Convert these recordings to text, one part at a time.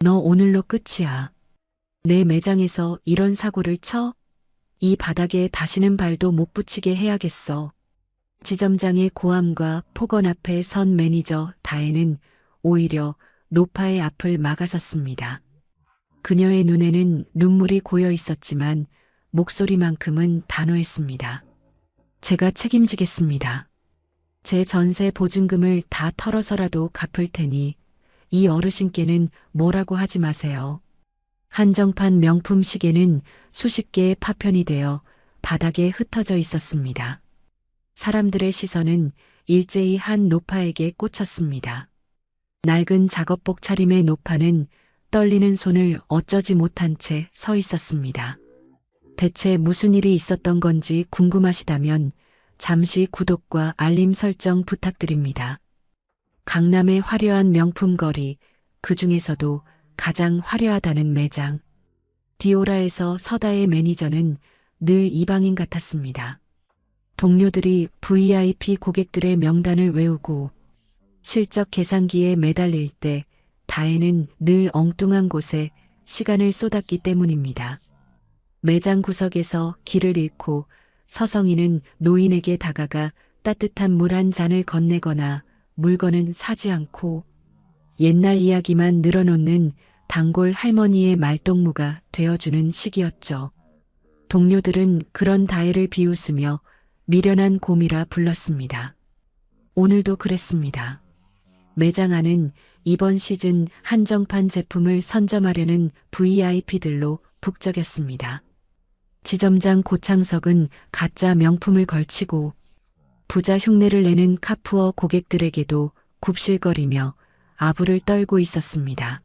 너 오늘로 끝이야. 내 매장에서 이런 사고를 쳐? 이 바닥에 다시는 발도 못 붙이게 해야겠어. 지점장의 고함과 폭언 앞에 선 매니저 다혜는 오히려 노파의 앞을 막아섰습니다. 그녀의 눈에는 눈물이 고여 있었지만 목소리만큼은 단호했습니다. 제가 책임지겠습니다. 제 전세 보증금을 다 털어서라도 갚을 테니 이 어르신께는 뭐라고 하지 마세요. 한정판 명품 시계는 수십 개의 파편이 되어 바닥에 흩어져 있었습니다. 사람들의 시선은 일제히 한 노파에게 꽂혔습니다. 낡은 작업복 차림의 노파는 떨리는 손을 어쩌지 못한 채 서 있었습니다. 대체 무슨 일이 있었던 건지 궁금하시다면 잠시 구독과 알림 설정 부탁드립니다. 강남의 화려한 명품 거리, 그 중에서도 가장 화려하다는 매장. 디오라에서 서다의 매니저는 늘 이방인 같았습니다. 동료들이 VIP 고객들의 명단을 외우고 실적 계산기에 매달릴 때 다혜는 늘 엉뚱한 곳에 시간을 쏟았기 때문입니다. 매장 구석에서 길을 잃고 서성이는 노인에게 다가가 따뜻한 물 한 잔을 건네거나 물건은 사지 않고 옛날 이야기만 늘어놓는 단골 할머니의 말동무가 되어주는 시기였죠. 동료들은 그런 다혜를 비웃으며 미련한 곰이라 불렀습니다. 오늘도 그랬습니다. 매장 안은 이번 시즌 한정판 제품을 선점하려는 VIP들로 북적였습니다. 지점장 고창석은 가짜 명품을 걸치고 부자 흉내를 내는 카푸어 고객들에게도 굽실거리며 아부를 떨고 있었습니다.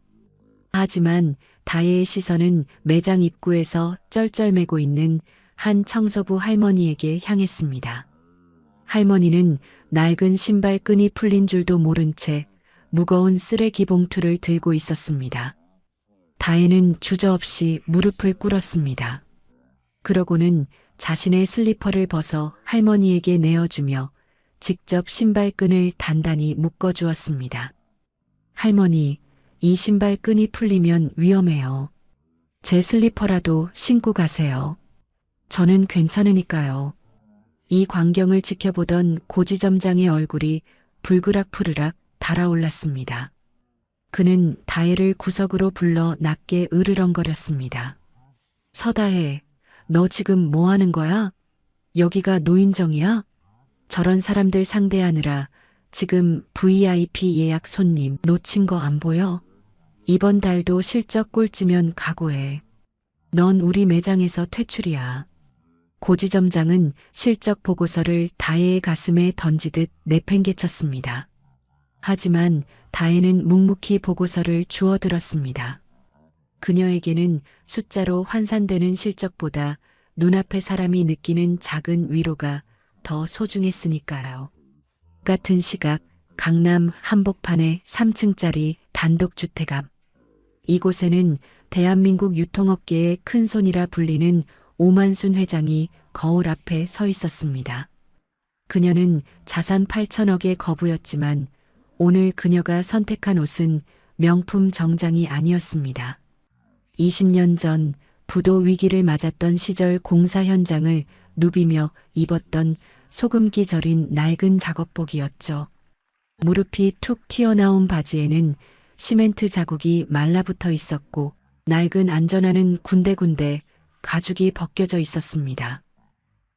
하지만 다혜의 시선은 매장 입구에서 쩔쩔매고 있는 한 청소부 할머니에게 향했습니다. 할머니는 낡은 신발 끈이 풀린 줄도 모른 채 무거운 쓰레기 봉투를 들고 있었습니다. 다혜는 주저없이 무릎을 꿇었습니다. 그러고는 자신의 슬리퍼를 벗어 할머니에게 내어주며 직접 신발끈을 단단히 묶어주었습니다. 할머니, 이 신발끈이 풀리면 위험해요. 제 슬리퍼라도 신고 가세요. 저는 괜찮으니까요. 이 광경을 지켜보던 고지점장의 얼굴이 불그락푸르락 달아올랐습니다. 그는 다혜를 구석으로 불러 낮게 으르렁거렸습니다. 서다혜, 너 지금 뭐 하는 거야? 여기가 노인정이야? 저런 사람들 상대하느라 지금 VIP 예약 손님 놓친 거 안 보여? 이번 달도 실적 꼴찌면 각오해. 넌 우리 매장에서 퇴출이야. 고지점장은 실적 보고서를 다혜의 가슴에 던지듯 내팽개쳤습니다. 하지만 다혜는 묵묵히 보고서를 주워들었습니다. 그녀에게는 숫자로 환산되는 실적보다 눈앞의 사람이 느끼는 작은 위로가 더 소중했으니까요. 같은 시각 강남 한복판의 3층짜리 단독주택 앞. 이곳에는 대한민국 유통업계의 큰손이라 불리는 오만순 회장이 거울 앞에 서 있었습니다. 그녀는 자산 8천억의 거부였지만 오늘 그녀가 선택한 옷은 명품 정장이 아니었습니다. 20년 전 부도 위기를 맞았던 시절 공사 현장을 누비며 입었던 소금기 절인 낡은 작업복이었죠. 무릎이 툭 튀어나온 바지에는 시멘트 자국이 말라붙어 있었고 낡은 안전화는 군데군데 가죽이 벗겨져 있었습니다.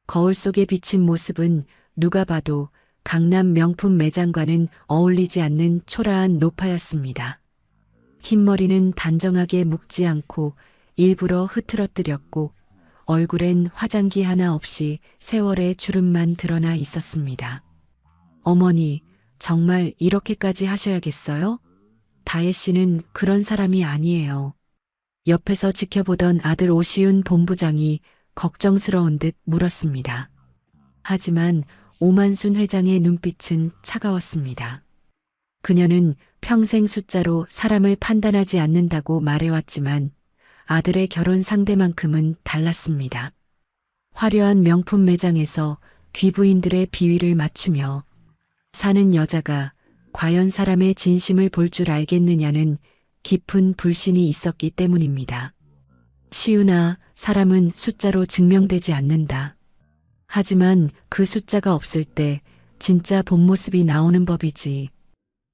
거울 속에 비친 모습은 누가 봐도 강남 명품 매장과는 어울리지 않는 초라한 노파였습니다. 흰머리는 단정하게 묶지 않고 일부러 흐트러뜨렸고 얼굴엔 화장기 하나 없이 세월의 주름만 드러나 있었습니다. 어머니, 정말 이렇게까지 하셔야겠어요? 다혜 씨는 그런 사람이 아니에요. 옆에서 지켜보던 아들 오시윤 본부장이 걱정스러운 듯 물었습니다. 하지만 오만순 회장의 눈빛은 차가웠습니다. 그녀는 평생 숫자로 사람을 판단하지 않는다고 말해왔지만 아들의 결혼 상대만큼은 달랐습니다. 화려한 명품 매장에서 귀부인들의 비위를 맞추며 사는 여자가 과연 사람의 진심을 볼 줄 알겠느냐는 깊은 불신이 있었기 때문입니다. 시윤아, 사람은 숫자로 증명되지 않는다. 하지만 그 숫자가 없을 때 진짜 본 모습이 나오는 법이지.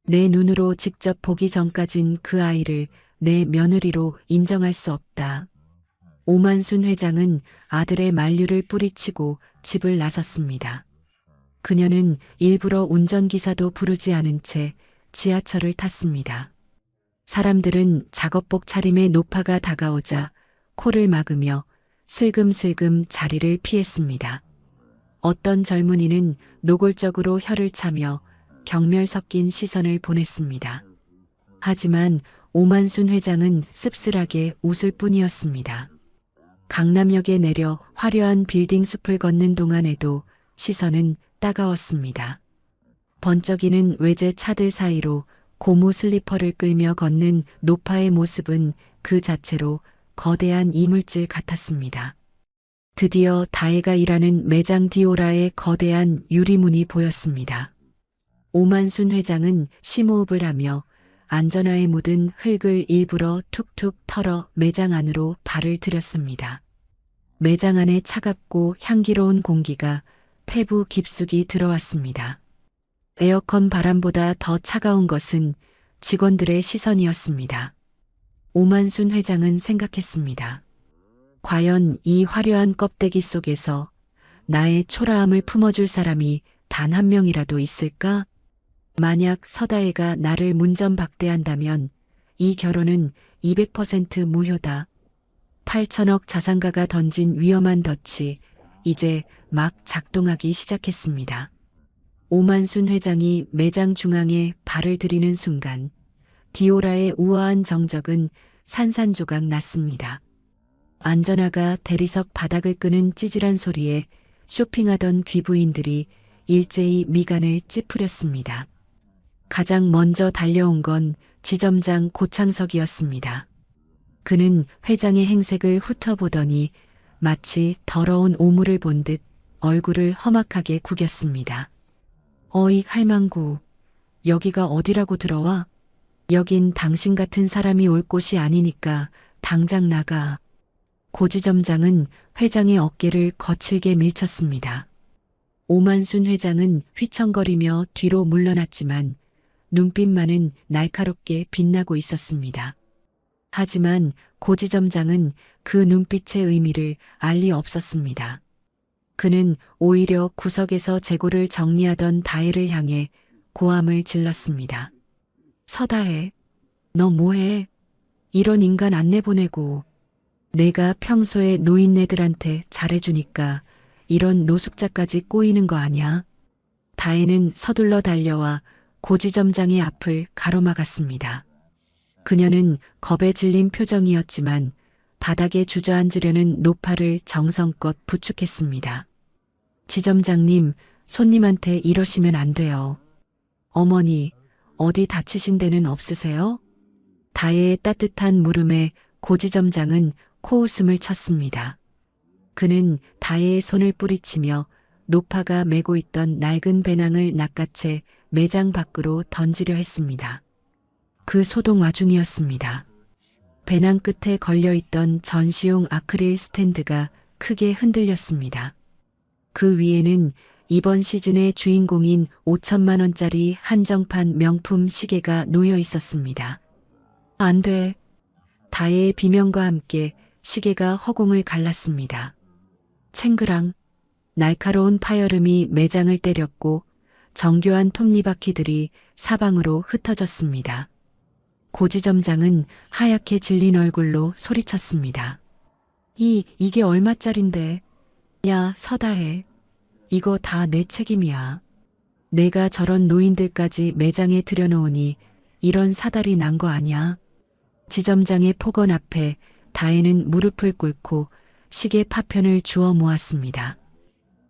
내 눈으로 직접 보기 전까진 그 아이를 내 며느리로 인정할 수 없다. 오만순 회장은 아들의 만류를 뿌리치고 집을 나섰습니다. 그녀는 일부러 운전기사도 부르지 않은 채 지하철을 탔습니다. 사람들은 작업복 차림의 노파가 다가오자 코를 막으며 슬금슬금 자리를 피했습니다. 어떤 젊은이는 노골적으로 혀를 차며 경멸 섞인 시선을 보냈습니다. 하지만 오만순 회장은 씁쓸하게 웃을 뿐이었습니다. 강남역에 내려 화려한 빌딩 숲을 걷는 동안에도 시선은 따가웠습니다. 번쩍이는 외제 차들 사이로 고무 슬리퍼를 끌며 걷는 노파의 모습은 그 자체로 거대한 이물질 같았습니다. 드디어 다혜가 일하는 매장 디오라의 거대한 유리문이 보였습니다. 오만순 회장은 심호흡을 하며 안전화에 묻은 흙을 일부러 툭툭 털어 매장 안으로 발을 들였습니다. 매장 안에 차갑고 향기로운 공기가 폐부 깊숙이 들어왔습니다. 에어컨 바람보다 더 차가운 것은 직원들의 시선이었습니다. 오만순 회장은 생각했습니다. 과연 이 화려한 껍데기 속에서 나의 초라함을 품어줄 사람이 단 한 명이라도 있을까? 만약 서다혜가 나를 문전박대한다면 이 결혼은 200% 무효다. 8천억 자산가가 던진 위험한 덫이 이제 막 작동하기 시작했습니다. 오만순 회장이 매장 중앙에 발을 들이는 순간 디오라의 우아한 정적은 산산조각 났습니다. 안전화가 대리석 바닥을 끄는 찌질한 소리에 쇼핑하던 귀부인들이 일제히 미간을 찌푸렸습니다. 가장 먼저 달려온 건 지점장 고창석이었습니다. 그는 회장의 행색을 훑어보더니 마치 더러운 오물을 본 듯 얼굴을 험악하게 구겼습니다. 어이 할망구, 여기가 어디라고 들어와? 여긴 당신 같은 사람이 올 곳이 아니니까 당장 나가. 고지점장은 회장의 어깨를 거칠게 밀쳤습니다. 오만순 회장은 휘청거리며 뒤로 물러났지만 눈빛만은 날카롭게 빛나고 있었습니다. 하지만 고지점장은 그 눈빛의 의미를 알 리 없었습니다. 그는 오히려 구석에서 재고를 정리하던 다혜를 향해 고함을 질렀습니다. 서다혜, 너 뭐해? 이런 인간 안 내보내고. 내가 평소에 노인네들한테 잘해주니까 이런 노숙자까지 꼬이는 거 아냐? 다혜는 서둘러 달려와 고지점장의 앞을 가로막았습니다. 그녀는 겁에 질린 표정이었지만 바닥에 주저앉으려는 노파를 정성껏 부축했습니다. 지점장님, 손님한테 이러시면 안 돼요. 어머니, 어디 다치신 데는 없으세요? 다혜의 따뜻한 물음에 고지점장은 코웃음을 쳤습니다. 그는 다혜의 손을 뿌리치며 노파가 메고 있던 낡은 배낭을 낚아채 매장 밖으로 던지려 했습니다. 그 소동 와중이었습니다. 배낭 끝에 걸려있던 전시용 아크릴 스탠드가 크게 흔들렸습니다. 그 위에는 이번 시즌의 주인공인 5천만 원짜리 한정판 명품 시계가 놓여 있었습니다. 안 돼. 다혜의 비명과 함께 시계가 허공을 갈랐습니다. 챙그랑 날카로운 파열음이 매장을 때렸고 정교한 톱니바퀴들이 사방으로 흩어졌습니다. 고지점장은 하얗게 질린 얼굴로 소리쳤습니다. 이게 얼마짜린데? 야, 서다혜. 이거 다 내 책임이야. 내가 저런 노인들까지 매장에 들여놓으니 이런 사달이 난 거 아냐? 지점장의 폭언 앞에 다혜는 무릎을 꿇고 시계 파편을 주워 모았습니다.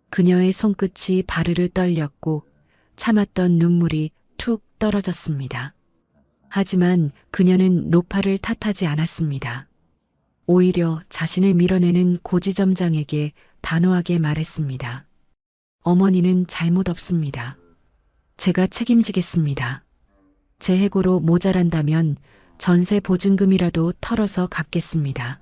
그녀의 손끝이 바르르 떨렸고 참았던 눈물이 툭 떨어졌습니다. 하지만 그녀는 노파를 탓하지 않았습니다. 오히려 자신을 밀어내는 고지점장에게 단호하게 말했습니다. 어머니는 잘못 없습니다. 제가 책임지겠습니다. 제 해고로 모자란다면 전세 보증금이라도 털어서 갚겠습니다.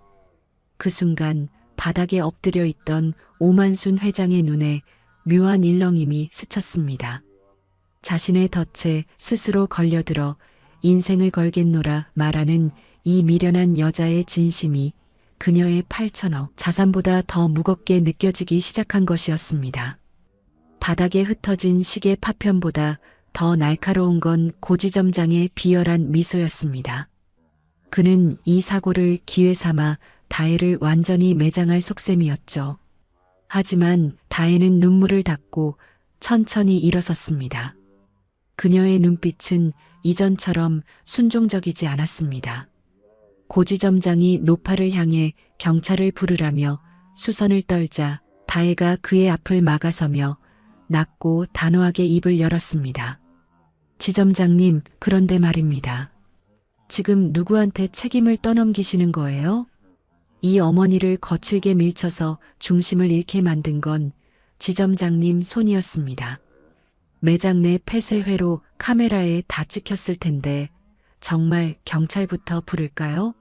그 순간 바닥에 엎드려 있던 오만순 회장의 눈에 묘한 일렁임이 스쳤습니다. 자신의 덫에 스스로 걸려들어 인생을 걸겠노라 말하는 이 미련한 여자의 진심이 그녀의 8천억 자산보다 더 무겁게 느껴지기 시작한 것이었습니다. 바닥에 흩어진 시계 파편보다 더 날카로운 건 고지점장의 비열한 미소였습니다. 그는 이 사고를 기회 삼아 다혜를 완전히 매장할 속셈이었죠. 하지만 다혜는 눈물을 닦고 천천히 일어섰습니다. 그녀의 눈빛은 이전처럼 순종적이지 않았습니다. 고지점장이 노파를 향해 경찰을 부르라며 수선을 떨자 다혜가 그의 앞을 막아서며 낮고 단호하게 입을 열었습니다. 지점장님, 그런데 말입니다. 지금 누구한테 책임을 떠넘기시는 거예요? 이 어머니를 거칠게 밀쳐서 중심을 잃게 만든 건 지점장님 손이었습니다. 매장 내 폐쇄회로 카메라에 다 찍혔을 텐데 정말 경찰부터 부를까요?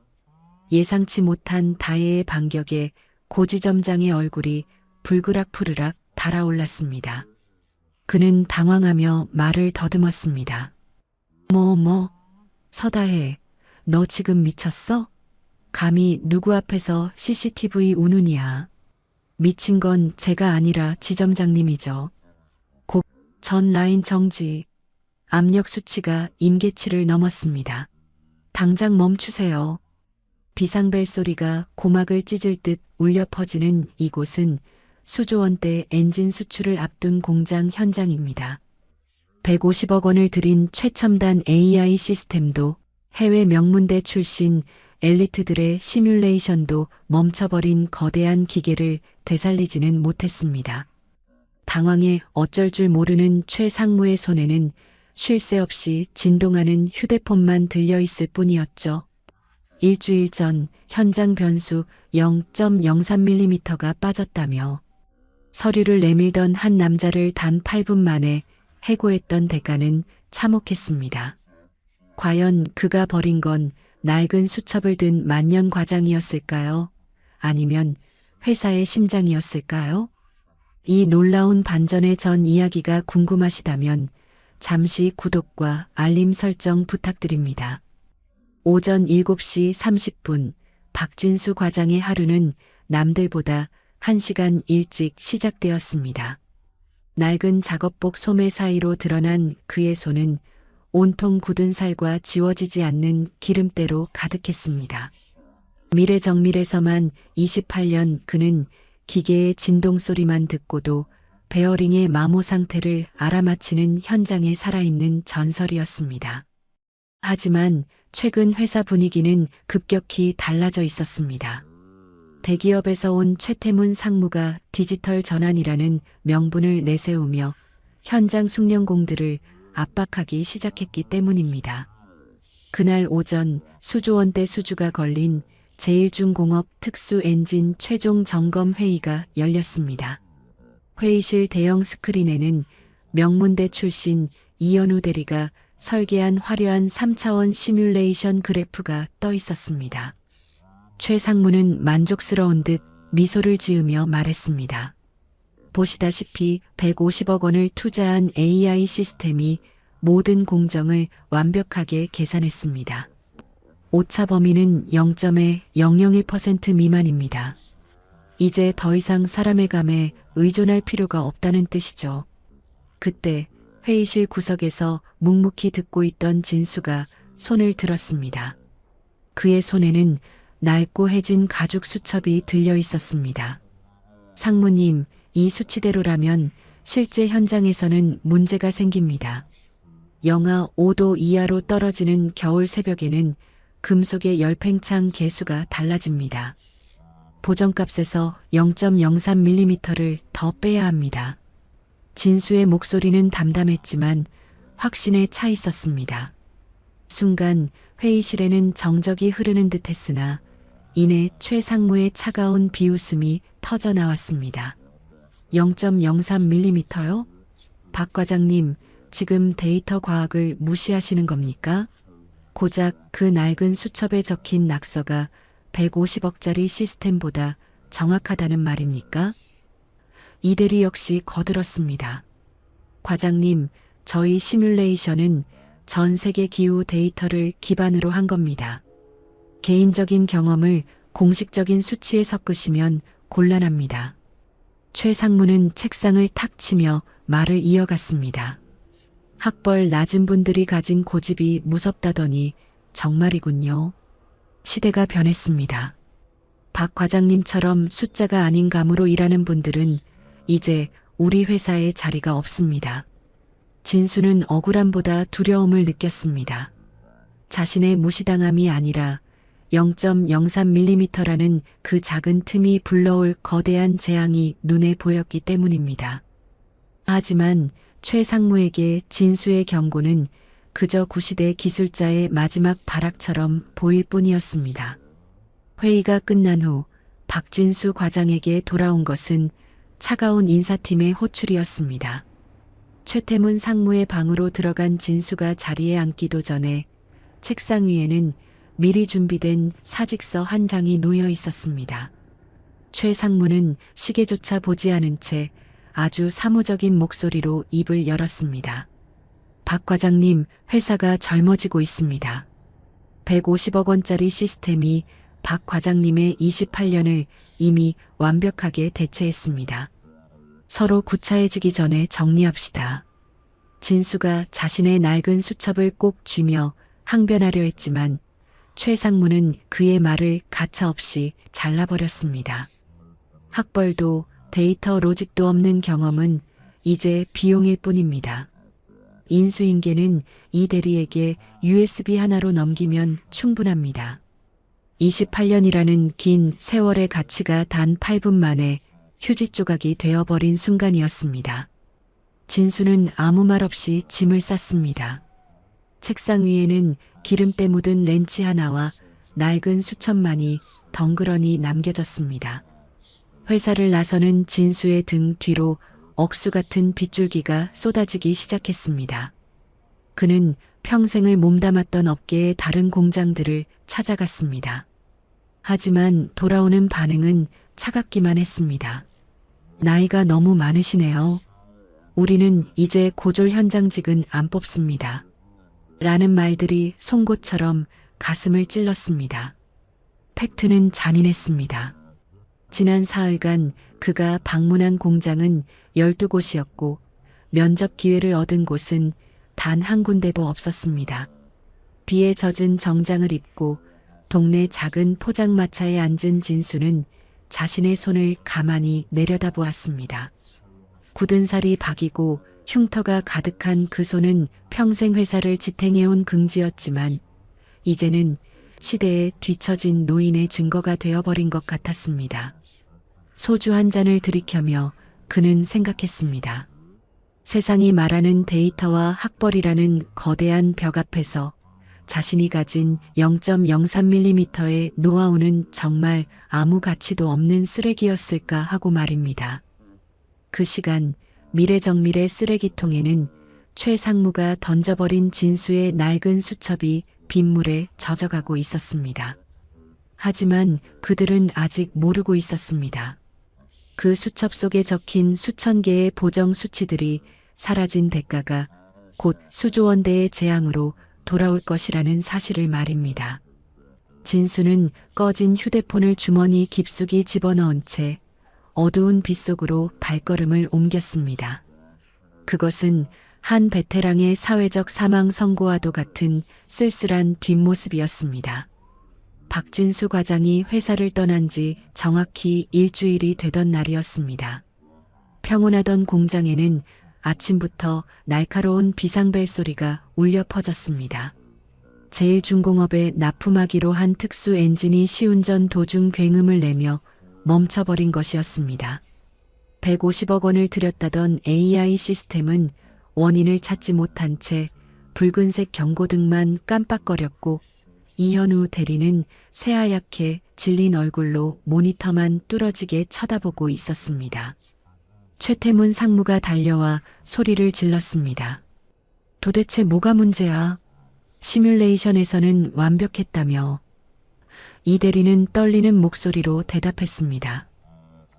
예상치 못한 다혜의 반격에 고지점장의 얼굴이 불그락푸르락 달아올랐습니다. 그는 당황하며 말을 더듬었습니다. 서다혜, 너 지금 미쳤어? 감히 누구 앞에서 CCTV 우는이야. 미친 건 제가 아니라 지점장님이죠. 전 라인 정지. 압력 수치가 임계치를 넘었습니다. 당장 멈추세요. 비상벨 소리가 고막을 찢을 듯 울려 퍼지는 이곳은 수조원대 엔진 수출을 앞둔 공장 현장입니다. 150억 원을 들인 최첨단 AI 시스템도 해외 명문대 출신 엘리트들의 시뮬레이션도 멈춰버린 거대한 기계를 되살리지는 못했습니다. 당황해 어쩔 줄 모르는 최 상무의 손에는 쉴 새 없이 진동하는 휴대폰만 들려 있을 뿐이었죠. 일주일 전 현장 변수 0.03mm가 빠졌다며 서류를 내밀던 한 남자를 단 8분 만에 해고했던 대가는 참혹했습니다. 과연 그가 벌인 건 낡은 수첩을 든 만년 과장이었을까요? 아니면 회사의 심장이었을까요? 이 놀라운 반전의 전 이야기가 궁금하시다면 잠시 구독과 알림 설정 부탁드립니다. 오전 7시 30분 박진수 과장의 하루는 남들보다 1시간 일찍 시작되었습니다. 낡은 작업복 소매 사이로 드러난 그의 손은 온통 굳은 살과 지워지지 않는 기름때로 가득했습니다. 미래정밀에서만 28년 그는 기계의 진동 소리만 듣고도 베어링의 마모 상태를 알아맞히는 현장에 살아있는 전설이었습니다. 하지만 최근 회사 분위기는 급격히 달라져 있었습니다. 대기업에서 온 최태문 상무가 디지털 전환이라는 명분을 내세우며 현장 숙련공들을 압박하기 시작했기 때문입니다. 그날 오전 수조원대 수주가 걸린 제1중공업 특수엔진 최종 점검 회의가 열렸습니다. 회의실 대형 스크린에는 명문대 출신 이현우 대리가 설계한 화려한 3차원 시뮬레이션 그래프가 떠 있었습니다. 최 상무는 만족스러운 듯 미소를 지으며 말했습니다. 보시다시피 150억 원을 투자한 AI 시스템이 모든 공정을 완벽하게 계산했습니다. 오차 범위는 0.0001% 미만입니다. 이제 더 이상 사람의 감에 의존할 필요가 없다는 뜻이죠. 그때 회의실 구석에서 묵묵히 듣고 있던 진수가 손을 들었습니다. 그의 손에는 낡고 해진 가죽 수첩이 들려 있었습니다. 상무님, 이 수치대로라면 실제 현장에서는 문제가 생깁니다. 영하 5도 이하로 떨어지는 겨울 새벽에는 금속의 열팽창 계수가 달라집니다. 보정값에서 0.03mm를 더 빼야 합니다. 진수의 목소리는 담담했지만 확신에 차 있었습니다. 순간 회의실에는 정적이 흐르는 듯 했으나 이내 최 상무의 차가운 비웃음이 터져 나왔습니다. 0.03mm요? 박 과장님, 지금 데이터 과학을 무시하시는 겁니까? 고작 그 낡은 수첩에 적힌 낙서가 150억짜리 시스템보다 정확하다는 말입니까? 이 대리 역시 거들었습니다. 과장님, 저희 시뮬레이션은 전 세계 기후 데이터를 기반으로 한 겁니다. 개인적인 경험을 공식적인 수치에 섞으시면 곤란합니다. 최 상무는 책상을 탁 치며 말을 이어갔습니다. 학벌 낮은 분들이 가진 고집이 무섭다더니 정말이군요. 시대가 변했습니다. 박 과장님처럼 숫자가 아닌 감으로 일하는 분들은 이제 우리 회사에 자리가 없습니다. 진수는 억울함보다 두려움을 느꼈습니다. 자신의 무시당함이 아니라 0.03mm라는 그 작은 틈이 불러올 거대한 재앙이 눈에 보였기 때문입니다. 하지만 최 상무에게 진수의 경고는 그저 구시대 기술자의 마지막 발악처럼 보일 뿐이었습니다. 회의가 끝난 후 박진수 과장에게 돌아온 것은 차가운 인사팀의 호출이었습니다. 최태문 상무의 방으로 들어간 진수가 자리에 앉기도 전에 책상 위에는 미리 준비된 사직서 한 장이 놓여 있었습니다. 최 상무는 시계조차 보지 않은 채 아주 사무적인 목소리로 입을 열었습니다. 박 과장님, 회사가 젊어지고 있습니다. 150억 원짜리 시스템이 박 과장님의 28년을 이미 완벽하게 대체했습니다. 서로 구차해지기 전에 정리합시다. 진수가 자신의 낡은 수첩을 꼭 쥐며 항변하려 했지만 최 상무는 그의 말을 가차없이 잘라버렸습니다. 학벌도 데이터 로직도 없는 경험은 이제 비용일 뿐입니다. 인수인계는 이 대리에게 USB 하나로 넘기면 충분합니다. 28년이라는 긴 세월의 가치가 단 8분 만에 휴지 조각이 되어버린 순간이었습니다. 진수는 아무 말 없이 짐을 쌌습니다. 책상 위에는 기름때 묻은 렌치 하나와 낡은 수첩만이 덩그러니 남겨졌습니다. 회사를 나서는 진수의 등 뒤로 억수 같은 빗줄기가 쏟아지기 시작했습니다. 그는 평생을 몸담았던 업계의 다른 공장들을 찾아갔습니다. 하지만 돌아오는 반응은 차갑기만 했습니다. 나이가 너무 많으시네요. 우리는 이제 고졸 현장직은 안 뽑습니다. 라는 말들이 송곳처럼 가슴을 찔렀습니다. 팩트는 잔인했습니다. 지난 사흘간 그가 방문한 공장은 12곳이었고 면접 기회를 얻은 곳은 단 한 군데도 없었습니다. 비에 젖은 정장을 입고 동네 작은 포장마차에 앉은 진수는 자신의 손을 가만히 내려다보았습니다. 굳은 살이 박이고 흉터가 가득한 그 손은 평생 회사를 지탱해온 긍지였지만 이제는 시대에 뒤처진 노인의 증거가 되어버린 것 같았습니다. 소주 한 잔을 들이켜며 그는 생각했습니다. 세상이 말하는 데이터와 학벌이라는 거대한 벽 앞에서 자신이 가진 0.03mm의 노하우는 정말 아무 가치도 없는 쓰레기였을까 하고 말입니다. 그 시간 미래정밀의 쓰레기통에는 최 상무가 던져버린 진수의 낡은 수첩이 빗물에 젖어가고 있었습니다. 하지만 그들은 아직 모르고 있었습니다. 그 수첩 속에 적힌 수천 개의 보정 수치들이 사라진 대가가 곧 수조 원대의 재앙으로 돌아올 것이라는 사실을 말입니다. 진수는 꺼진 휴대폰을 주머니 깊숙이 집어넣은 채 어두운 빗속으로 발걸음을 옮겼습니다. 그것은 한 베테랑의 사회적 사망 선고와도 같은 쓸쓸한 뒷모습이었습니다. 박진수 과장이 회사를 떠난 지 정확히 일주일이 되던 날이었습니다. 평온하던 공장에는 아침부터 날카로운 비상벨 소리가 울려 퍼졌습니다. 제일중공업의 납품하기로 한 특수 엔진이 시운전 도중 굉음을 내며 멈춰버린 것이었습니다. 150억 원을 들였다던 AI 시스템은 원인을 찾지 못한 채 붉은색 경고등만 깜빡거렸고 이현우 대리는 새하얗게 질린 얼굴로 모니터만 뚫어지게 쳐다보고 있었습니다. 최태문 상무가 달려와 소리를 질렀습니다. 도대체 뭐가 문제야? 시뮬레이션에서는 완벽했다며 이 대리는 떨리는 목소리로 대답했습니다.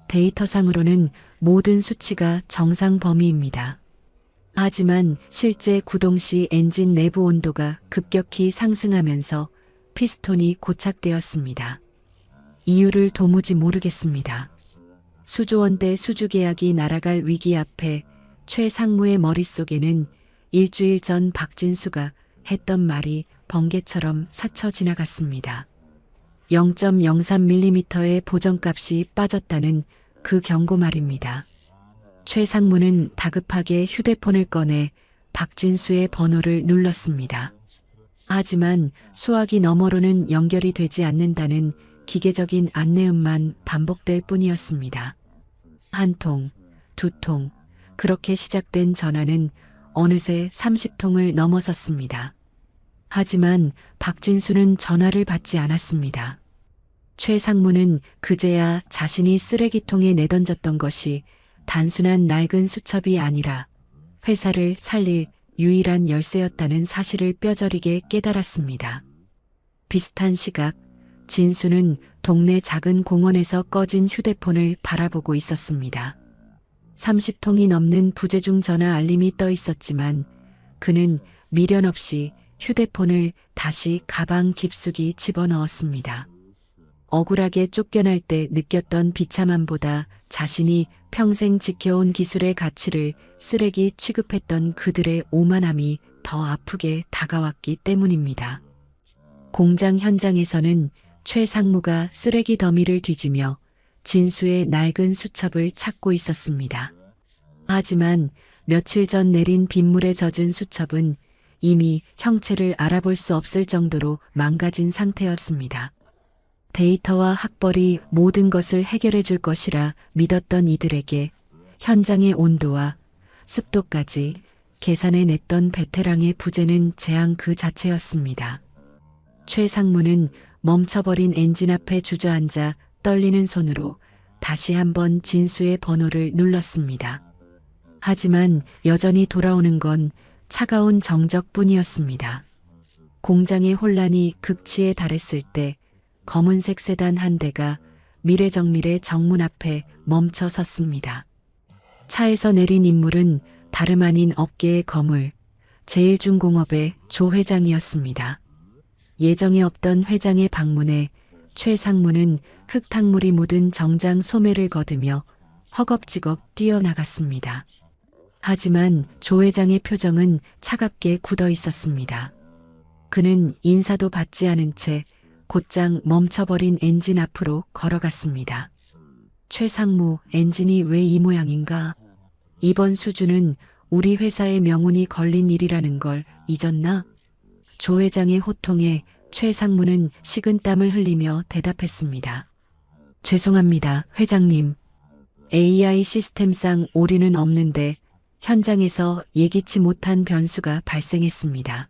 데이터상으로는 모든 수치가 정상 범위입니다. 하지만 실제 구동 시 엔진 내부 온도가 급격히 상승하면서 피스톤이 고착되었습니다. 이유를 도무지 모르겠습니다. 수조 원대 수주 계약이 날아갈 위기 앞에 최 상무의 머릿속에는 일주일 전 박진수가 했던 말이 번개처럼 스쳐 지나갔습니다. 0.03mm의 보정값이 빠졌다는 그 경고 말입니다. 최 상무는 다급하게 휴대폰을 꺼내 박진수의 번호를 눌렀습니다. 하지만 수화기 너머로는 연결이 되지 않는다는 기계적인 안내음만 반복될 뿐이었습니다. 한 통, 두 통, 그렇게 시작된 전화는 어느새 30통을 넘어섰습니다. 하지만 박진수는 전화를 받지 않았습니다. 최 상무는 그제야 자신이 쓰레기통에 내던졌던 것이 단순한 낡은 수첩이 아니라 회사를 살릴 유일한 열쇠였다는 사실을 뼈저리게 깨달았습니다. 비슷한 시각, 진수는 동네 작은 공원에서 꺼진 휴대폰을 바라보고 있었습니다. 30통이 넘는 부재중 전화 알림이 떠 있었지만 그는 미련 없이 휴대폰을 다시 가방 깊숙이 집어넣었습니다. 억울하게 쫓겨날 때 느꼈던 비참함보다 자신이 평생 지켜온 기술의 가치를 쓰레기 취급했던 그들의 오만함이 더 아프게 다가왔기 때문입니다. 공장 현장에서는 최 상무가 쓰레기 더미를 뒤지며 진수의 낡은 수첩을 찾고 있었습니다. 하지만 며칠 전 내린 빗물에 젖은 수첩은 이미 형체를 알아볼 수 없을 정도로 망가진 상태였습니다. 데이터와 학벌이 모든 것을 해결해 줄 것이라 믿었던 이들에게 현장의 온도와 습도까지 계산해냈던 베테랑의 부재는 재앙 그 자체였습니다. 최 상무는 멈춰버린 엔진 앞에 주저앉아 떨리는 손으로 다시 한번 진수의 번호를 눌렀습니다. 하지만 여전히 돌아오는 건 차가운 정적뿐이었습니다. 공장의 혼란이 극치에 달했을 때 검은색 세단 한 대가 미래정밀의 정문 앞에 멈춰 섰습니다. 차에서 내린 인물은 다름 아닌 업계의 거물, 제일중공업의 조 회장이었습니다. 예정에 없던 회장의 방문에 최 상무는 흙탕물이 묻은 정장 소매를 거두며 허겁지겁 뛰어나갔습니다. 하지만 조 회장의 표정은 차갑게 굳어 있었습니다. 그는 인사도 받지 않은 채 곧장 멈춰버린 엔진 앞으로 걸어갔습니다. 최 상무, 엔진이 왜 이 모양인가? 이번 수주는 우리 회사의 명운이 걸린 일이라는 걸 잊었나? 조 회장의 호통에 최 상무는 식은땀을 흘리며 대답했습니다. 죄송합니다, 회장님. AI 시스템상 오류는 없는데 현장에서 예기치 못한 변수가 발생했습니다.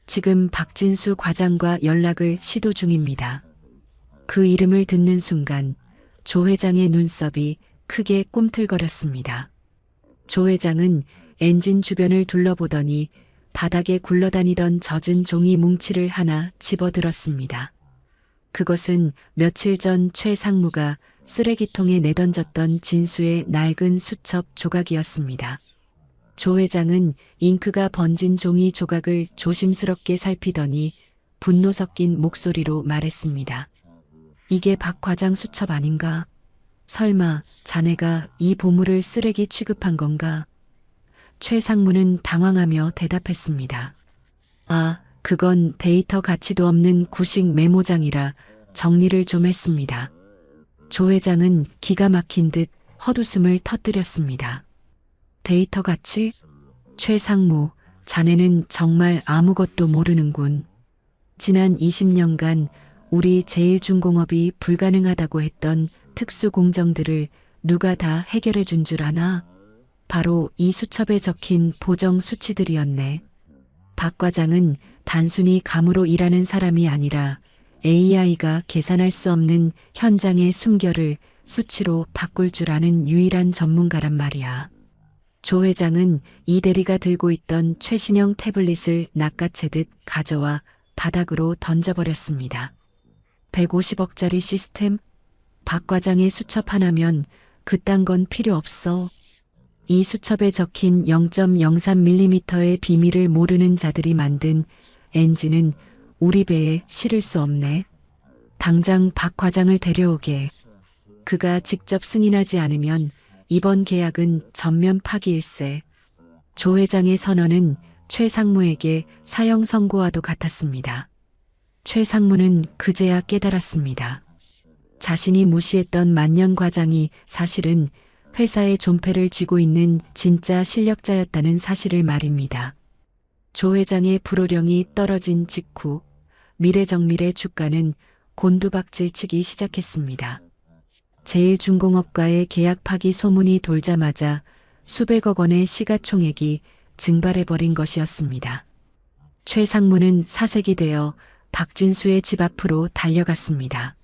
지금 박진수 과장과 연락을 시도 중입니다. 그 이름을 듣는 순간 조 회장의 눈썹이 크게 꿈틀거렸습니다. 조 회장은 엔진 주변을 둘러보더니 바닥에 굴러다니던 젖은 종이 뭉치를 하나 집어들었습니다. 그것은 며칠 전 최 상무가 쓰레기통에 내던졌던 진수의 낡은 수첩 조각이었습니다. 조 회장은 잉크가 번진 종이 조각을 조심스럽게 살피더니 분노 섞인 목소리로 말했습니다. 이게 박 과장 수첩 아닌가? 설마 자네가 이 보물을 쓰레기 취급한 건가? 최 상무는 당황하며 대답했습니다. 아, 그건 데이터 가치도 없는 구식 메모장이라 정리를 좀 했습니다. 조 회장은 기가 막힌 듯 헛웃음을 터뜨렸습니다. 데이터 가치? 최 상무, 자네는 정말 아무것도 모르는군. 지난 20년간 우리 제일중공업이 불가능하다고 했던 특수 공정들을 누가 다 해결해 준 줄 아나? 바로 이 수첩에 적힌 보정 수치들이었네. 박 과장은 단순히 감으로 일하는 사람이 아니라 AI가 계산할 수 없는 현장의 숨결을 수치로 바꿀 줄 아는 유일한 전문가란 말이야. 조 회장은 이 대리가 들고 있던 최신형 태블릿을 낚아채듯 가져와 바닥으로 던져버렸습니다. 150억짜리 시스템? 박 과장의 수첩 하나면 그딴 건 필요 없어. 이 수첩에 적힌 0.03mm의 비밀을 모르는 자들이 만든 엔진은 우리 배에 실을 수 없네. 당장 박 과장을 데려오게. 그가 직접 승인하지 않으면 이번 계약은 전면 파기일세. 조 회장의 선언은 최 상무에게 사형 선고와도 같았습니다. 최 상무는 그제야 깨달았습니다. 자신이 무시했던 만년 과장이 사실은 회사의 존폐를 쥐고 있는 진짜 실력자였다는 사실을 말입니다. 조 회장의 불호령이 떨어진 직후 미래정밀의 주가는 곤두박질 치기 시작했습니다. 제일중공업과의 계약 파기 소문이 돌자마자 수백억 원의 시가총액이 증발해버린 것이었습니다. 최 상무는 사색이 되어 박진수의 집 앞으로 달려갔습니다.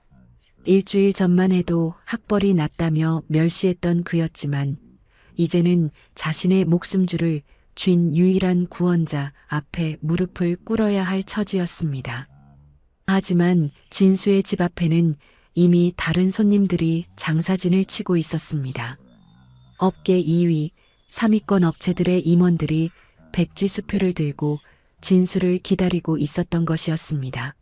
일주일 전만 해도 학벌이 낮다며 멸시했던 그였지만 이제는 자신의 목숨줄을 쥔 유일한 구원자 앞에 무릎을 꿇어야 할 처지였습니다. 하지만 진수의 집 앞에는 이미 다른 손님들이 장사진을 치고 있었습니다. 업계 2위, 3위권 업체들의 임원들이 백지수표를 들고 진수를 기다리고 있었던 것이었습니다.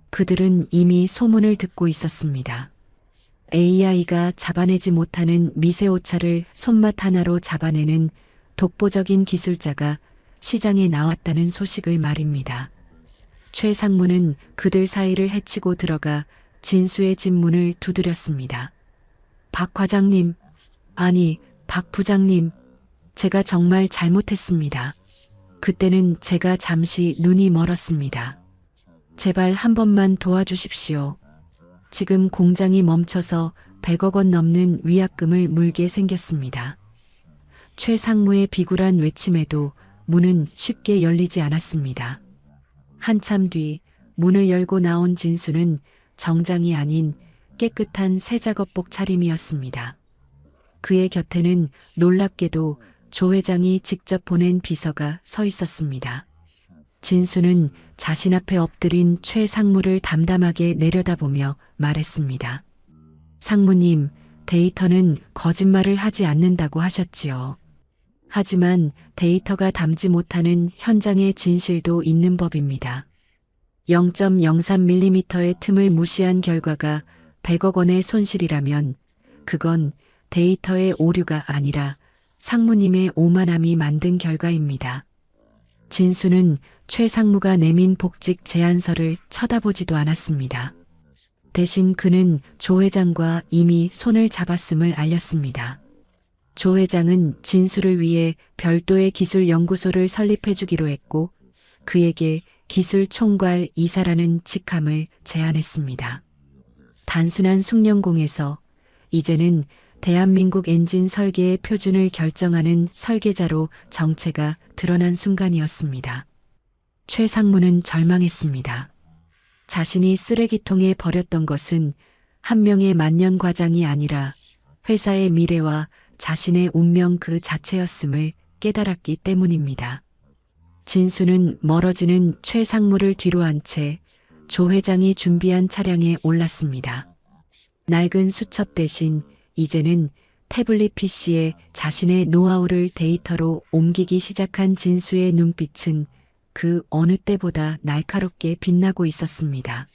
그들은 이미 소문을 듣고 있었습니다. AI가 잡아내지 못하는 미세 오차를 손맛 하나로 잡아내는 독보적인 기술자가 시장에 나왔다는 소식을 말입니다. 최 상무는 그들 사이를 헤치고 들어가 진수의 집 문을 두드렸습니다. 박 과장님, 아니 박 부장님, 제가 정말 잘못했습니다. 그때는 제가 잠시 눈이 멀었습니다. 제발 한 번만 도와주십시오. 지금 공장이 멈춰서 100억 원 넘는 위약금을 물게 생겼습니다. 최 상무의 비굴한 외침에도 문은 쉽게 열리지 않았습니다. 한참 뒤 문을 열고 나온 진수는 정장이 아닌 깨끗한 새 작업복 차림이었습니다. 그의 곁에는 놀랍게도 조 회장이 직접 보낸 비서가 서 있었습니다. 진수는 자신 앞에 엎드린 최 상무를 담담하게 내려다보며 말했습니다. 상무님, 데이터는 거짓말을 하지 않는다고 하셨지요. 하지만 데이터가 담지 못하는 현장의 진실도 있는 법입니다. 0.03mm의 틈을 무시한 결과가 100억 원의 손실이라면 그건 데이터의 오류가 아니라 상무님의 오만함이 만든 결과입니다. 진수는 최 상무가 내민 복직 제안서를 쳐다보지도 않았습니다. 대신 그는 조 회장과 이미 손을 잡았음을 알렸습니다. 조 회장은 진수를 위해 별도의 기술연구소를 설립해주기로 했고 그에게 기술총괄 이사라는 직함을 제안했습니다. 단순한 숙련공에서 이제는 대한민국 엔진 설계의 표준을 결정하는 설계자로 정체가 드러난 순간이었습니다. 최 상무는 절망했습니다. 자신이 쓰레기통에 버렸던 것은 한 명의 만년 과장이 아니라 회사의 미래와 자신의 운명 그 자체였음을 깨달았기 때문입니다. 진수는 멀어지는 최 상무를 뒤로 한 채 조 회장이 준비한 차량에 올랐습니다. 낡은 수첩 대신 이제는 태블릿 PC에 자신의 노하우를 데이터로 옮기기 시작한 진수의 눈빛은 그 어느 때보다 날카롭게 빛나고 있었습니다.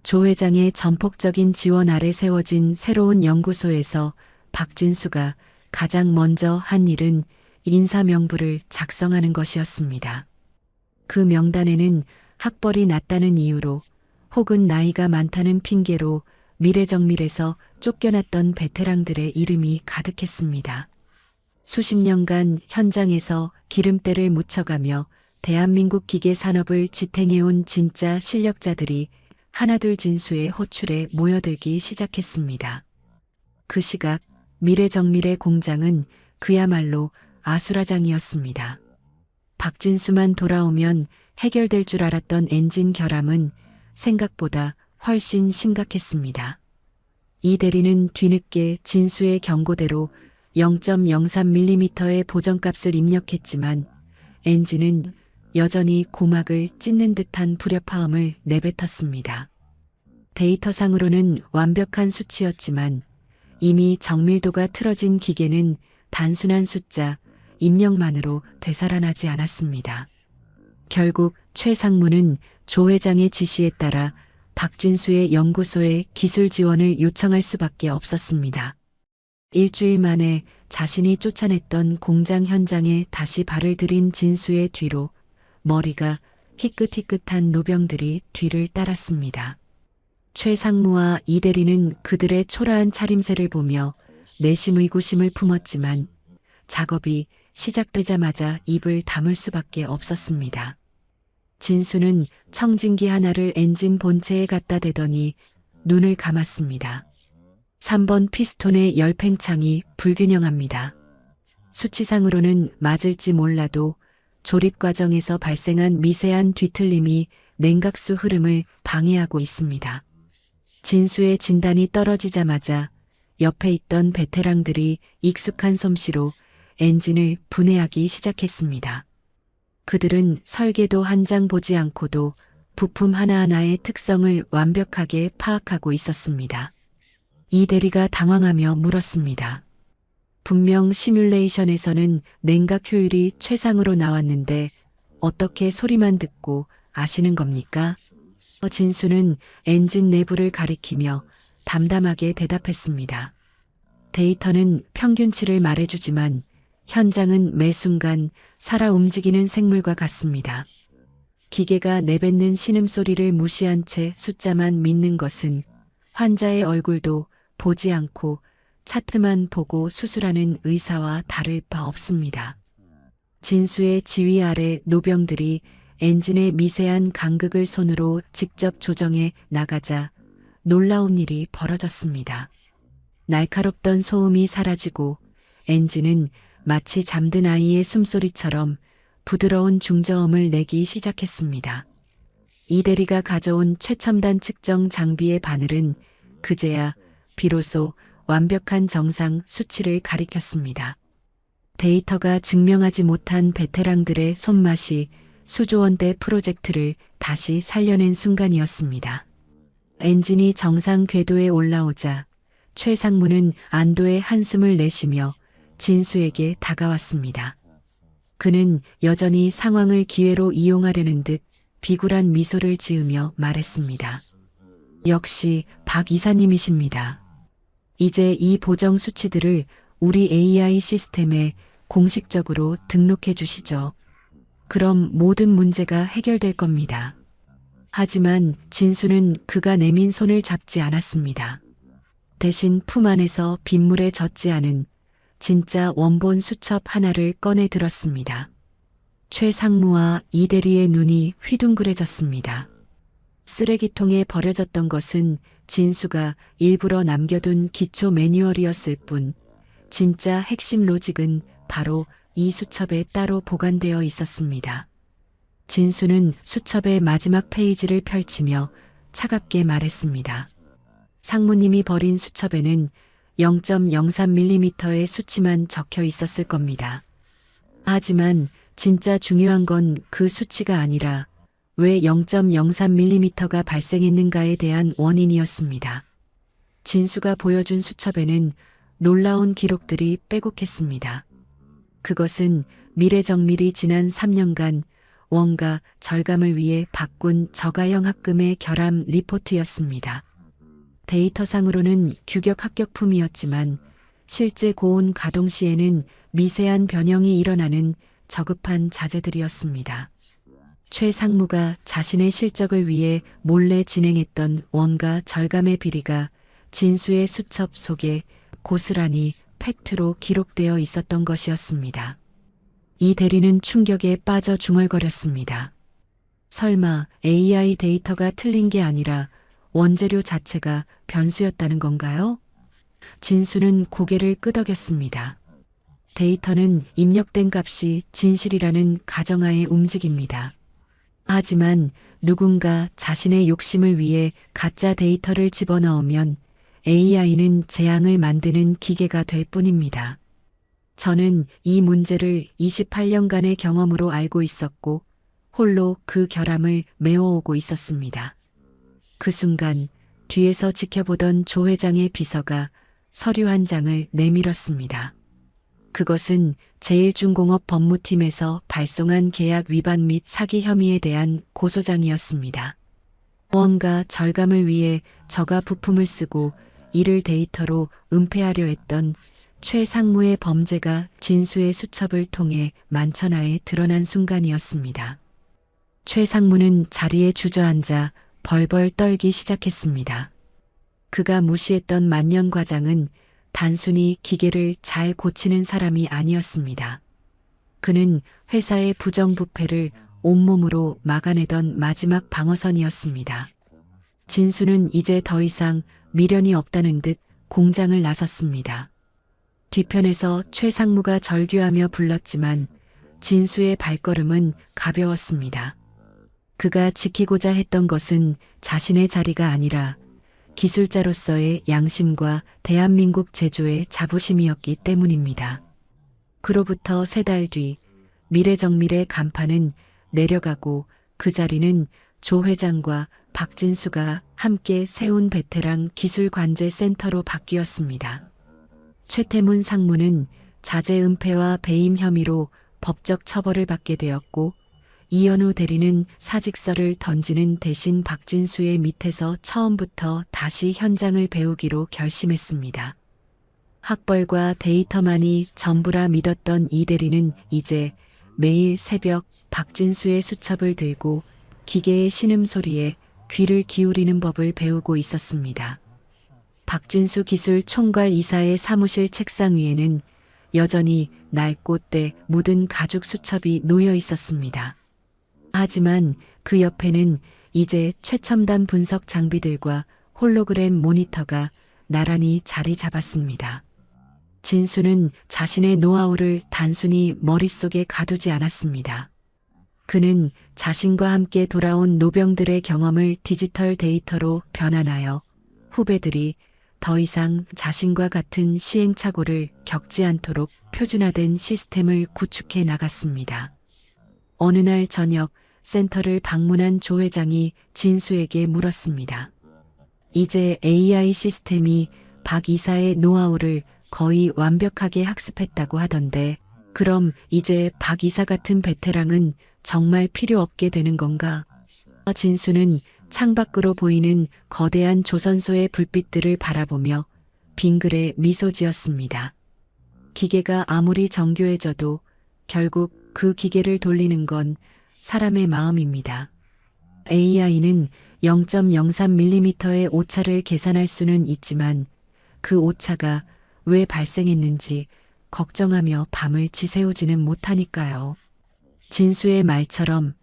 조 회장의 전폭적인 지원 아래 세워진 새로운 연구소에서 박진수가 가장 먼저 한 일은 인사명부를 작성하는 것이었습니다. 그 명단에는 학벌이 낮다는 이유로 혹은 나이가 많다는 핑계로 미래정밀에서 쫓겨났던 베테랑들의 이름이 가득했습니다. 수십 년간 현장에서 기름때를 묻혀가며 대한민국 기계산업을 지탱해온 진짜 실력자들이 하나둘 진수의 호출에 모여들기 시작했습니다. 그 시각 미래정밀의 공장은 그야말로 아수라장이었습니다. 박진수만 돌아오면 해결될 줄 알았던 엔진 결함은 생각보다 훨씬 심각했습니다. 이 대리는 뒤늦게 진수의 경고대로 0.03mm의 보정값을 입력했지만 엔진은 여전히 고막을 찢는 듯한 불협화음을 내뱉었습니다. 데이터상으로는 완벽한 수치였지만 이미 정밀도가 틀어진 기계는 단순한 숫자 입력만으로 되살아나지 않았습니다. 결국 최 상무는 조 회장의 지시에 따라 박진수의 연구소에 기술 지원을 요청할 수밖에 없었습니다. 일주일 만에 자신이 쫓아냈던 공장 현장에 다시 발을 들인 진수의 뒤로 머리가 희끗희끗한 노병들이 뒤를 따랐습니다. 최 상무와 이 대리는 그들의 초라한 차림새를 보며 내심의구심을 품었지만 작업이 시작되자마자 입을 다물 수밖에 없었습니다. 진수는 청진기 하나를 엔진 본체에 갖다 대더니 눈을 감았습니다. 3번 피스톤의 열팽창이 불균형합니다. 수치상으로는 맞을지 몰라도 조립 과정에서 발생한 미세한 뒤틀림이 냉각수 흐름을 방해하고 있습니다. 진수의 진단이 떨어지자마자 옆에 있던 베테랑들이 익숙한 솜씨로 엔진을 분해하기 시작했습니다. 그들은 설계도 한 장 보지 않고도 부품 하나하나의 특성을 완벽하게 파악하고 있었습니다. 이 대리가 당황하며 물었습니다. 분명 시뮬레이션에서는 냉각 효율이 최상으로 나왔는데 어떻게 소리만 듣고 아시는 겁니까? 진수는 엔진 내부를 가리키며 담담하게 대답했습니다. 데이터는 평균치를 말해주지만 현장은 매 순간 살아 움직이는 생물과 같습니다. 기계가 내뱉는 신음소리를 무시한 채 숫자만 믿는 것은 환자의 얼굴도 보지 않고 차트만 보고 수술하는 의사와 다를 바 없습니다. 진수의 지휘 아래 노병들이 엔진의 미세한 간극을 손으로 직접 조정해 나가자 놀라운 일이 벌어졌습니다. 날카롭던 소음이 사라지고 엔진은 마치 잠든 아이의 숨소리처럼 부드러운 중저음을 내기 시작했습니다. 이 대리가 가져온 최첨단 측정 장비의 바늘은 그제야 비로소 완벽한 정상 수치를 가리켰습니다. 데이터가 증명하지 못한 베테랑들의 손맛이 수조원대 프로젝트를 다시 살려낸 순간이었습니다. 엔진이 정상 궤도에 올라오자 최 상무는 안도의 한숨을 내쉬며 진수에게 다가왔습니다. 그는 여전히 상황을 기회로 이용하려는 듯 비굴한 미소를 지으며 말했습니다. 역시 박 이사님이십니다. 이제 이 보정 수치들을 우리 AI 시스템에 공식적으로 등록해 주시죠. 그럼 모든 문제가 해결될 겁니다. 하지만 진수는 그가 내민 손을 잡지 않았습니다. 대신 품 안에서 빗물에 젖지 않은 진짜 원본 수첩 하나를 꺼내 들었습니다. 최 상무와 이 대리의 눈이 휘둥그레졌습니다. 쓰레기통에 버려졌던 것은 진수가 일부러 남겨둔 기초 매뉴얼이었을 뿐 진짜 핵심 로직은 바로 이 수첩에 따로 보관되어 있었습니다. 진수는 수첩의 마지막 페이지를 펼치며 차갑게 말했습니다. 상무님이 버린 수첩에는 0.03mm의 수치만 적혀 있었을 겁니다. 하지만 진짜 중요한 건 그 수치가 아니라 왜 0.03mm가 발생했는가에 대한 원인이었습니다. 진수가 보여준 수첩에는 놀라운 기록들이 빼곡했습니다. 그것은 미래정밀이 지난 3년간 원가 절감을 위해 바꾼 저가형 합금의 결함 리포트였습니다. 데이터상으로는 규격 합격품이었지만 실제 고온 가동 시에는 미세한 변형이 일어나는 저급한 자재들이었습니다. 최 상무가 자신의 실적을 위해 몰래 진행했던 원가 절감의 비리가 진수의 수첩 속에 고스란히 팩트로 기록되어 있었던 것이었습니다. 이 대리는 충격에 빠져 중얼거렸습니다. 설마 AI 데이터가 틀린 게 아니라 원재료 자체가 변수였다는 건가요? 진수는 고개를 끄덕였습니다. 데이터는 입력된 값이 진실이라는 가정하에 움직입니다. 하지만 누군가 자신의 욕심을 위해 가짜 데이터를 집어넣으면 AI는 재앙을 만드는 기계가 될 뿐입니다. 저는 이 문제를 28년간의 경험으로 알고 있었고 홀로 그 결함을 메워오고 있었습니다. 그 순간 뒤에서 지켜보던 조 회장의 비서가 서류 한 장을 내밀었습니다. 그것은 제1중공업법무팀에서 발송한 계약 위반 및 사기 혐의에 대한 고소장이었습니다. 무언가 절감을 위해 저가 부품을 쓰고 이를 데이터로 은폐하려 했던 최 상무의 범죄가 진수의 수첩을 통해 만천하에 드러난 순간이었습니다. 최 상무는 자리에 주저앉아 벌벌 떨기 시작했습니다. 그가 무시했던 만년 과장은 단순히 기계를 잘 고치는 사람이 아니었습니다. 그는 회사의 부정부패를 온몸으로 막아내던 마지막 방어선이었습니다. 진수는 이제 더 이상 미련이 없다는 듯 공장을 나섰습니다. 뒤편에서 최 상무가 절규하며 불렀지만 진수의 발걸음은 가벼웠습니다. 그가 지키고자 했던 것은 자신의 자리가 아니라 기술자로서의 양심과 대한민국 제조의 자부심이었기 때문입니다. 그로부터 3달 뒤 미래정밀의 간판은 내려가고 그 자리는 조 회장과 박진수가 함께 세운 베테랑 기술관제센터로 바뀌었습니다. 최태문 상무는 자재 은폐와 배임 혐의로 법적 처벌을 받게 되었고 이현우 대리는 사직서를 던지는 대신 박진수의 밑에서 처음부터 다시 현장을 배우기로 결심했습니다. 학벌과 데이터만이 전부라 믿었던 이 대리는 이제 매일 새벽 박진수의 수첩을 들고 기계의 신음소리에 귀를 기울이는 법을 배우고 있었습니다. 박진수 기술 총괄 이사의 사무실 책상 위에는 여전히 낡고 때 묻은 가죽 수첩이 놓여 있었습니다. 하지만 그 옆에는 이제 최첨단 분석 장비들과 홀로그램 모니터가 나란히 자리 잡았습니다. 진수는 자신의 노하우를 단순히 머릿속에 가두지 않았습니다. 그는 자신과 함께 돌아온 노병들의 경험을 디지털 데이터로 변환하여 후배들이 더 이상 자신과 같은 시행착오를 겪지 않도록 표준화된 시스템을 구축해 나갔습니다. 어느 날 저녁 센터를 방문한 조 회장이 진수에게 물었습니다. 이제 AI 시스템이 박 이사의 노하우를 거의 완벽하게 학습했다고 하던데 그럼 이제 박 이사 같은 베테랑은 정말 필요 없게 되는 건가? 진수는 창밖으로 보이는 거대한 조선소의 불빛들을 바라보며 빙그레 미소 지었습니다. 기계가 아무리 정교해져도 결국 그 기계를 돌리는 건 사람의 마음입니다. AI는 0.03mm의 오차를 계산할 수는 있지만 그 오차가 왜 발생했는지 걱정하며 밤을 지새우지는 못하니까요. 진수의 말처럼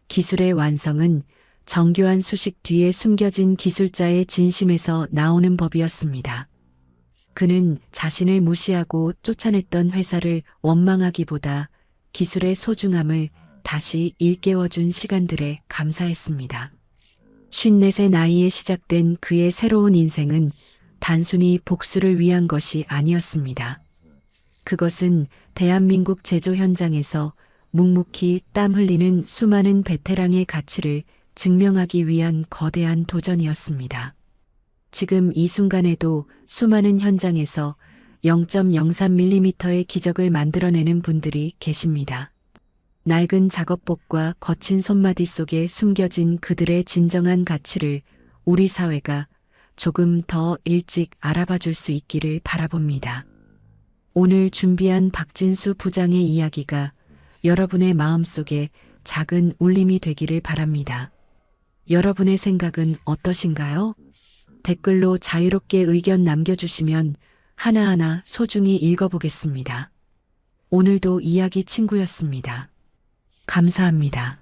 기술의 완성은 정교한 수식 뒤에 숨겨진 기술자의 진심에서 나오는 법이었습니다. 그는 자신을 무시하고 쫓아냈던 회사를 원망하기보다 기술의 소중함을 다시 일깨워준 시간들에 감사했습니다. 54세 나이에 시작된 그의 새로운 인생은 단순히 복수를 위한 것이 아니었습니다. 그것은 대한민국 제조 현장에서 묵묵히 땀 흘리는 수많은 베테랑의 가치를 증명하기 위한 거대한 도전이었습니다. 지금 이 순간에도 수많은 현장에서 0.03mm의 기적을 만들어내는 분들이 계십니다. 낡은 작업복과 거친 손마디 속에 숨겨진 그들의 진정한 가치를 우리 사회가 조금 더 일찍 알아봐 줄 수 있기를 바라봅니다. 오늘 준비한 박진수 부장의 이야기가 여러분의 마음속에 작은 울림이 되기를 바랍니다. 여러분의 생각은 어떠신가요? 댓글로 자유롭게 의견 남겨주시면 하나하나 소중히 읽어보겠습니다. 오늘도 이야기 친구였습니다. 감사합니다.